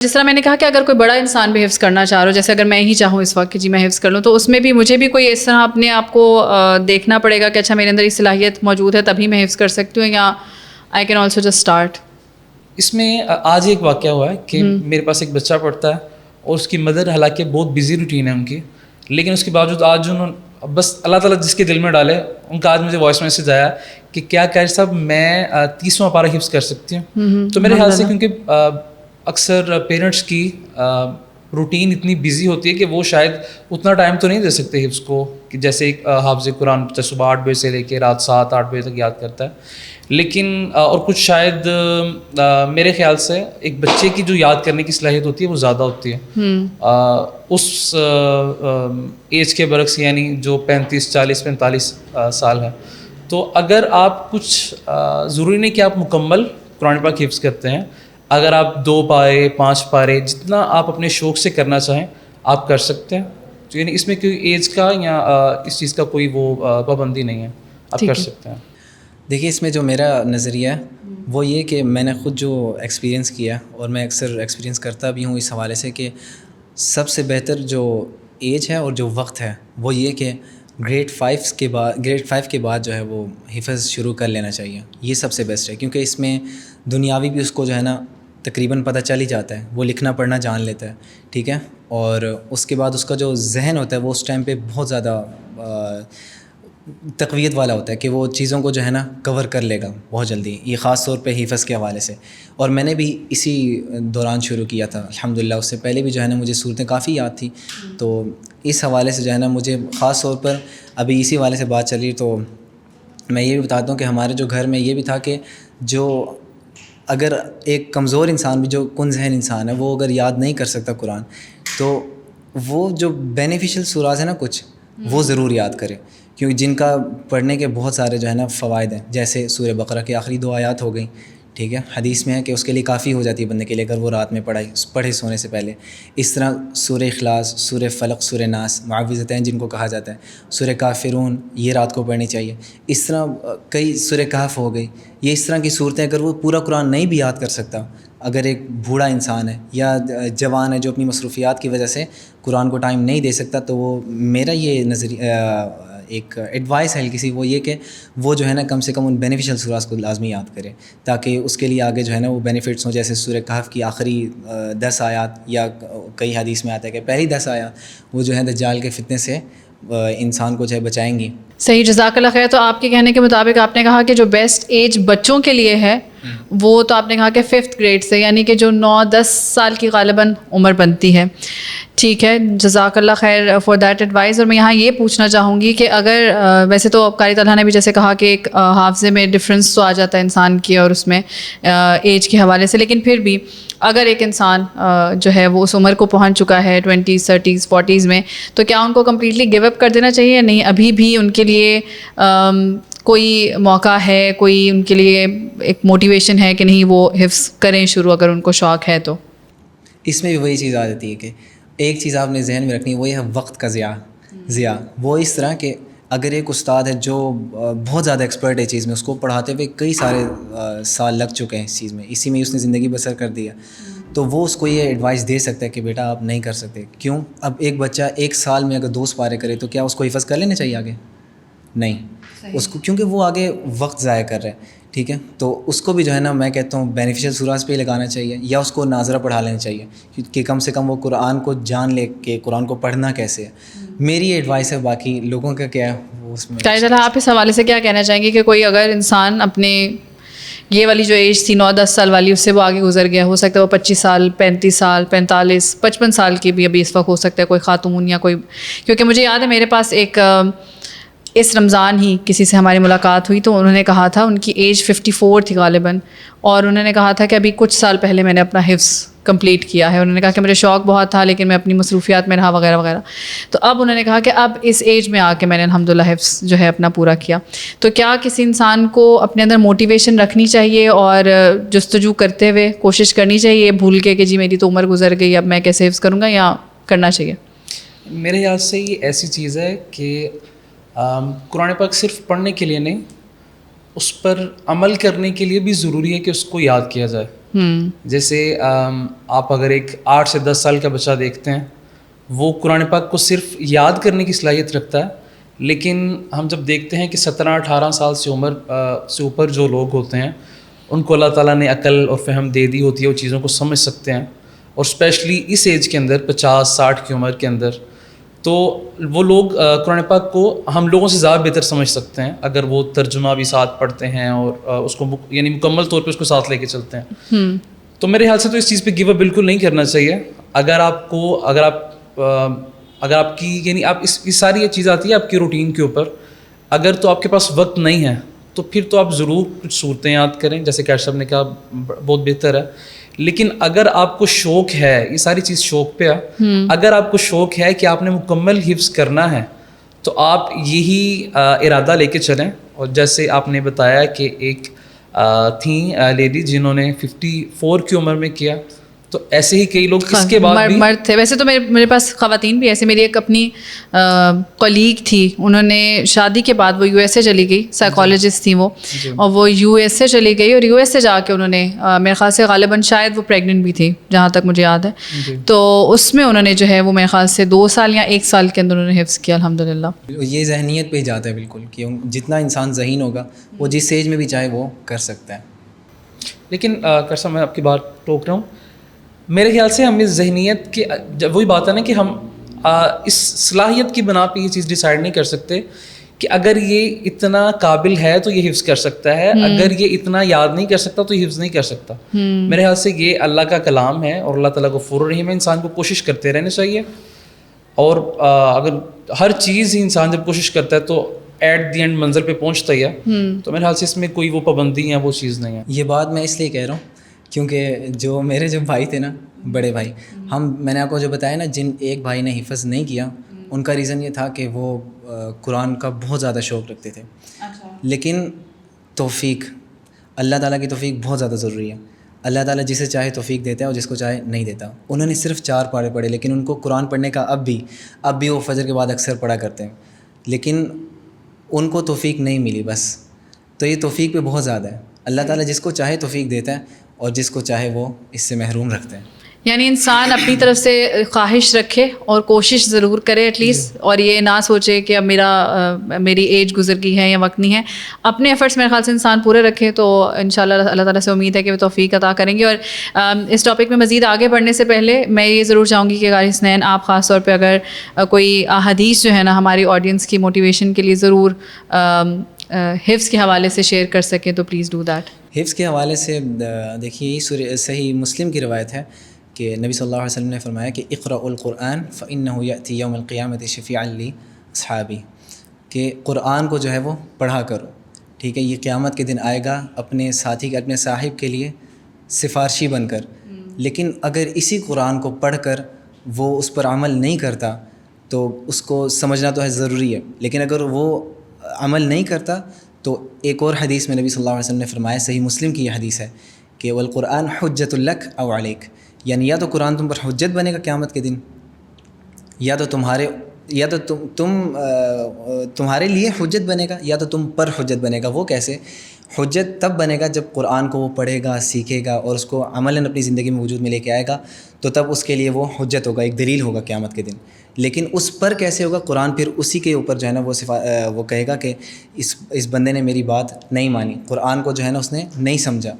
جس طرح میں نے کہا کہ اگر کوئی بڑا انسان بھی حفظ کرنا چاہ رہا ہو، جیسے اگر میں ہی چاہوں اس وقت کہ جی میں حفظ کر لوں، تو اس میں بھی مجھے بھی کوئی اس طرح اپنے آپ کو دیکھنا پڑے گا کہ اچھا میرے اندر یہ صلاحیت موجود ہے تبھی میں حفظ کر سکتی ہوں، یا I can also just start? اس میں آج ایک واقعہ ہوا ہے کہ میرے پاس ایک بچہ پڑھتا ہے اور اس کی مدر، حالانکہ بہت بزی روٹین ہے ان کی، لیکن اس کے باوجود آج انہوں بس اللہ تعالیٰ جس کے دل میں ڈالے، ان کا آج مجھے وائس میسیج آیا کہ کیا قاری صاحب میں 30واں پارہ حفظ کر سکتی ہوں. تو میرے خیال سے کیونکہ اکثر پیرنٹس کی روٹین اتنی بزی ہوتی ہے کہ وہ شاید اتنا ٹائم تو نہیں دے سکتے حفظ کو، کہ جیسے ایک حافظ قرآن صبح 8 بجے سے لے کے رات 7-8 بجے تک یاد کرتا ہے. لیکن اور کچھ شاید میرے خیال سے ایک بچے کی جو یاد کرنے کی صلاحیت ہوتی ہے وہ زیادہ ہوتی ہے اس ایج کے برعکس، یعنی جو 35 40 45 سال ہے. تو اگر آپ کچھ ضروری نہیں کہ آپ مکمل قرآن پاک حفظ کرتے ہیں، اگر آپ 2 پارے 5 پارے جتنا آپ اپنے شوق سے کرنا چاہیں آپ کر سکتے ہیں. تو یعنی اس میں کوئی ایج کا یا اس چیز کا کوئی وہ پابندی نہیں ہے، آپ کر سکتے ہیں. دیکھیے اس میں جو میرا نظریہ ہے وہ یہ کہ میں نے خود جو ایکسپیرینس کیا اور میں اکثر ایکسپیرینس کرتا بھی ہوں اس حوالے سے کہ سب سے بہتر جو ایج ہے اور جو وقت ہے وہ یہ کہ گریڈ 5 کے بعد جو ہے وہ حفظ شروع کر لینا چاہیے. یہ سب سے بیسٹ ہے، کیونکہ اس میں دنیاوی بھی اس کو جو ہے نا تقریباً پتہ چل ہی جاتا ہے، وہ لکھنا پڑھنا جان لیتا ہے، ٹھیک ہے. اور اس کے بعد اس کا جو ذہن ہوتا ہے وہ اس ٹائم پہ بہت زیادہ تقویت والا ہوتا ہے کہ وہ چیزوں کو جو ہے نا کور کر لے گا بہت جلدی. یہ خاص طور پہ حفظ کے حوالے سے، اور میں نے بھی اسی دوران شروع کیا تھا الحمدللہ. اس سے پہلے بھی جو ہے نا مجھے صورتیں کافی یاد تھیں، تو اس حوالے سے جو ہے نا مجھے خاص طور پر ابھی اسی حوالے سے بات چل رہی، تو میں یہ بھی بتاتا ہوں کہ ہمارے جو گھر میں یہ بھی تھا کہ جو اگر ایک کمزور انسان بھی، جو کن ذہن انسان ہے، وہ اگر یاد نہیں کر سکتا قرآن، تو وہ جو بینیفیشل سورات ہیں نا کچھ وہ ضرور یاد کرے، کیونکہ جن کا پڑھنے کے بہت سارے جو ہے نا فوائد ہیں. جیسے سورہ بقرہ کی آخری 2 آیات ہو گئیں، ٹھیک ہے، حدیث میں ہے کہ اس کے لیے کافی ہو جاتی ہے بندے کے لیے اگر وہ رات میں پڑھے سونے سے پہلے. اس طرح سورہ اخلاص، سورہ فلق، سورہ ناس، معوذتین جن کو کہا جاتا ہے، سورہ کافرون یہ رات کو پڑھنی چاہیے. اس طرح کئی سورہ کہف ہو گئی. یہ اس طرح کی صورتیں اگر وہ پورا قرآن نہیں بھی یاد کر سکتا، اگر ایک بوڑھا انسان ہے یا جوان ہے جو اپنی مصروفیات کی وجہ سے قرآن کو ٹائم نہیں دے سکتا، تو وہ میرا یہ نظریہ ایک ایڈوائس ہے کسی، وہ یہ کہ وہ جو ہے نا کم سے کم ان بینیفیشل سورات کو لازمی یاد کرے، تاکہ اس کے لیے آگے جو ہے نا وہ بینیفٹس ہوں. جیسے سورہ کہف کی آخری 10 آیات، یا کئی حدیث میں آتا ہے کہ پہلی 10 آیات وہ جو ہے دجال کے فتنے سے انسان کو جو ہے بچائیں گی. صحیح، جزاک اللہ خیر. تو آپ کے کہنے کے مطابق آپ نے کہا کہ جو بیسٹ ایج بچوں کے لیے ہے وہ تو آپ نے کہا کہ 5th گریڈ سے، یعنی کہ جو 9-10 سال کی غالباً عمر بنتی ہے. ٹھیک ہے، جزاک اللہ خیر فار دیٹ ایڈوائز. اور میں یہاں یہ پوچھنا چاہوں گی کہ اگر ویسے تو قاری طلحہ نے بھی جیسے کہا کہ ایک حافظے میں ڈفرینس تو آ جاتا ہے انسان کی اور اس میں ایج کے حوالے سے، لیکن پھر بھی اگر ایک انسان جو ہے وہ اس عمر کو پہنچ چکا ہے 20s 30s 40s میں، تو کیا ان کو کمپلیٹلی گیو اپ کر دینا چاہیے یا نہیں؟ ابھی بھی ان کے لیے کوئی موقع ہے، کوئی ان کے لیے ایک موٹیویشن ہے کہ نہیں وہ حفظ کریں شروع اگر ان کو شوق ہے تو؟ اس میں بھی وہی چیز آ جاتی ہے کہ ایک چیز آپ نے ذہن میں رکھنی، وہ یہ ہے وقت کا ضیاع. وہ اس طرح کہ اگر ایک استاد ہے جو بہت زیادہ ایکسپرٹ ہے چیز میں، اس کو پڑھاتے ہوئے کئی سارے سال لگ چکے ہیں اس چیز میں، اسی میں اس نے زندگی بسر کر دیا، تو وہ اس کو یہ ایڈوائس دے سکتا ہے کہ بیٹا آپ نہیں کر سکتے. کیوں؟ اب ایک بچہ 1 سال میں اگر 2 پارے کرے تو کیا اس کو حفظ کر لینا چاہیے آگے؟ نہیں اس کو، کیونکہ وہ آگے وقت ضائع کر رہے ہیں، ٹھیک ہے. تو اس کو بھی جو ہے نا میں کہتا ہوں بینیفیشل سورات پہ ہی لگانا چاہیے، یا اس کو ناظرہ پڑھا لینا چاہیے کہ کم سے کم وہ قرآن کو جان لے کہ قرآن کو پڑھنا کیسے ہے. میری یہ ایڈوائس ہے، باقی لوگوں کا کیا ہے وہ اس میں. قاری طلحہ آپ اس حوالے سے کیا کہنا چاہیں گے کہ کوئی اگر انسان اپنے یہ والی جو ایج تھی 9-10 سال والی، اس سے وہ آگے گزر گیا، ہو سکتا ہے وہ 25 سال 35 سال 45 55 سال کی بھی ابھی اس وقت ہو سکتا ہے کوئی خاتون یا کوئی، کیونکہ مجھے یاد ہے میرے پاس ایک اس رمضان ہی کسی سے ہماری ملاقات ہوئی تو انہوں نے کہا تھا، ان کی ایج 54 تھی غالباً، اور انہوں نے کہا تھا کہ ابھی کچھ سال پہلے میں نے اپنا حفظ کمپلیٹ کیا ہے. انہوں نے کہا کہ مجھے شوق بہت تھا لیکن میں اپنی مصروفیات میں رہا وغیرہ وغیرہ. تو اب انہوں نے کہا کہ اب اس ایج میں آ کے میں نے الحمدللہ حفظ جو ہے اپنا پورا کیا. تو کیا کسی انسان کو اپنے اندر موٹیویشن رکھنی چاہیے اور جستجو کرتے ہوئے کوشش کرنی چاہیے بھول کے کہ جی میری تو عمر گزر گئی اب میں کیسے حفظ کروں گا، یا کرنا چاہیے؟ میرے خیال سے یہ ایسی چیز ہے کہ قرآن پاک صرف پڑھنے کے لیے نہیں، اس پر عمل کرنے کے لیے بھی ضروری ہے کہ اس کو یاد کیا جائے. جیسے آپ اگر ایک 8 سے 10 سال کا بچہ دیکھتے ہیں وہ قرآن پاک کو صرف یاد کرنے کی صلاحیت رکھتا ہے، لیکن ہم جب دیکھتے ہیں کہ 17-18 سال سے عمر سے اوپر جو لوگ ہوتے ہیں ان کو اللہ تعالیٰ نے عقل اور فہم دے دی ہوتی ہے، وہ چیزوں کو سمجھ سکتے ہیں، اور اسپیشلی اس ایج کے اندر 50-60 کی عمر کے اندر، تو وہ لوگ قرآن پاک کو ہم لوگوں سے زیادہ بہتر سمجھ سکتے ہیں اگر وہ ترجمہ بھی ساتھ پڑھتے ہیں اور اس کو یعنی مکمل طور پہ اس کو ساتھ لے کے چلتے ہیں. تو میرے خیال سے تو اس چیز پہ گیو اپ بالکل نہیں کرنا چاہیے. اگر آپ کی یعنی آپ اس ساری یہ چیز آتی ہے آپ کی روٹین کے اوپر، اگر تو آپ کے پاس وقت نہیں ہے تو پھر تو آپ ضرور کچھ صورتیں یاد کریں، جیسے کیش صاحب نے کہا بہت بہتر ہے. لیکن اگر آپ کو شوق ہے، یہ ساری چیز شوق پہ ہے، اگر آپ کو شوق ہے کہ آپ نے مکمل حفظ کرنا ہے تو آپ یہی ارادہ لے کے چلیں. اور جیسے آپ نے بتایا کہ ایک تھیں لیڈی جنہوں نے 54 کی عمر میں کیا، تو ایسے ہی کئی لوگ اس کے بعد بھی مرد تھے. ویسے تو میرے پاس خواتین بھی ایسے، میری ایک اپنی کولیگ تھی، انہوں نے شادی کے بعد وہ یو ایس اے چلی گئی، سائیکالوجسٹ تھیں وہ، اور وہ یو ایس اے چلی گئی اور یو ایس اے جا کے انہوں نے میرے خیال سے غالباً شاید وہ پریگننٹ بھی تھی جہاں تک مجھے یاد ہے، تو اس میں انہوں نے جو ہے وہ میرے خیال سے 2 سال یا 1 سال کے اندر انہوں نے حفظ کیا الحمد للہ. یہ ذہنیت پہ ہی جاتا ہے بالکل کہ جتنا انسان ذہین ہوگا وہ جس ایج میں بھی چاہے وہ کر سکتا ہے. لیکن کرسا میں آپ کی بات ٹوک رہا ہوں، میرے خیال سے ہم اس ذہنیت کے وہی بات ہے نا کہ ہم اس صلاحیت کی بنا پہ یہ چیز ڈیسائیڈ نہیں کر سکتے کہ اگر یہ اتنا قابل ہے تو یہ حفظ کر سکتا ہے، اگر یہ اتنا یاد نہیں کر سکتا تو یہ حفظ نہیں کر سکتا. میرے خیال سے یہ اللہ کا کلام ہے اور اللہ تعالیٰ غفور الرحیم ہے، انسان کو کوشش کرتے رہنا چاہیے. اور اگر ہر چیز ہی انسان جب کوشش کرتا ہے تو ایٹ دی اینڈ منزل پہ پہنچتا ہی ہے. تو میرے خیال سے اس میں کوئی وہ پابندی ہے وہ چیز نہیں ہے. یہ بات میں اس لیے کہہ رہا ہوں کیونکہ جو میرے جو بھائی تھے نا، بڑے بھائی، میں نے آپ کو جو بتایا نا، جن ایک بھائی نے حفظ نہیں کیا ان کا ریزن یہ تھا کہ وہ قرآن کا بہت زیادہ شوق رکھتے تھے. لیکن توفیق، اللہ تعالیٰ کی توفیق بہت زیادہ ضروری ہے. اللہ تعالیٰ جسے چاہے توفیق دیتا ہے اور جس کو چاہے نہیں دیتا. انہوں نے صرف 4 پارے پڑھے، لیکن ان کو قرآن پڑھنے کا اب بھی وہ فجر کے بعد اکثر پڑھا کرتے ہیں، لیکن ان کو توفیق نہیں ملی بس. تو یہ توفیق پہ بہت زیادہ ہے. اللہ تعالیٰ جس کو چاہے توفیق دیتا ہے اور جس کو چاہے وہ اس سے محروم رکھتے ہیں. یعنی انسان اپنی طرف سے خواہش رکھے اور کوشش ضرور کرے ایٹ لیسٹ، اور یہ نہ سوچے کہ اب میری ایج گزر گئی ہے یا وقت نہیں ہے. اپنے ایفرٹس میرے خیال سے انسان پورے رکھے تو انشاءاللہ اللہ تعالیٰ سے امید ہے کہ وہ توفیق عطا کریں گے. اور اس ٹاپک میں مزید آگے بڑھنے سے پہلے میں یہ ضرور چاہوں گی کہ قاری حسنین آپ خاص طور پہ اگر کوئی احادیث جو ہے نا ہماری آڈینس کی موٹیویشن کے لیے ضرور حفظ کے حوالے سے شیئر کر سکیں تو پلیز ڈو دیٹ. حفظ کے حوالے سے دیکھیے یہ صحیح مسلم کی روایت ہے کہ نبی صلی اللہ علیہ وسلم نے فرمایا کہ اقرأوا القرآن فإنه يأتي يوم القیامة شفیعا لأصحابی، کہ قرآن کو جو ہے وہ پڑھا کرو، ٹھیک ہے، یہ قیامت کے دن آئے گا اپنے ساتھی کے، اپنے صاحب کے لیے سفارشی بن کر. لیکن اگر اسی قرآن کو پڑھ کر وہ اس پر عمل نہیں کرتا تو اس کو سمجھنا تو ہے ضروری ہے، لیکن اگر وہ عمل نہیں کرتا تو ایک اور حدیث میں نبی صلی اللہ علیہ وسلم نے فرمایا، صحیح مسلم کی یہ حدیث ہے کہ والقرآن حجۃ لک او علیک، یعنی یا تو قرآن تم پر حجت بنے گا قیامت کے دن، یا تو تمہارے لیے حجت بنے گا، یا تو تم پر حجت بنے گا. وہ کیسے؟ حجت تب بنے گا جب قرآن کو وہ پڑھے گا، سیکھے گا اور اس کو عملاً اپنی زندگی میں وجود میں لے کے آئے گا، تو تب اس کے لیے وہ حجت ہوگا، ایک دلیل ہوگا قیامت کے دن. لیکن اس پر کیسے ہوگا؟ قرآن پھر اسی کے اوپر جو ہے نا وہ کہے گا کہ اس بندے نے میری بات نہیں مانی، قرآن کو جو ہے نا اس نے نہیں سمجھا.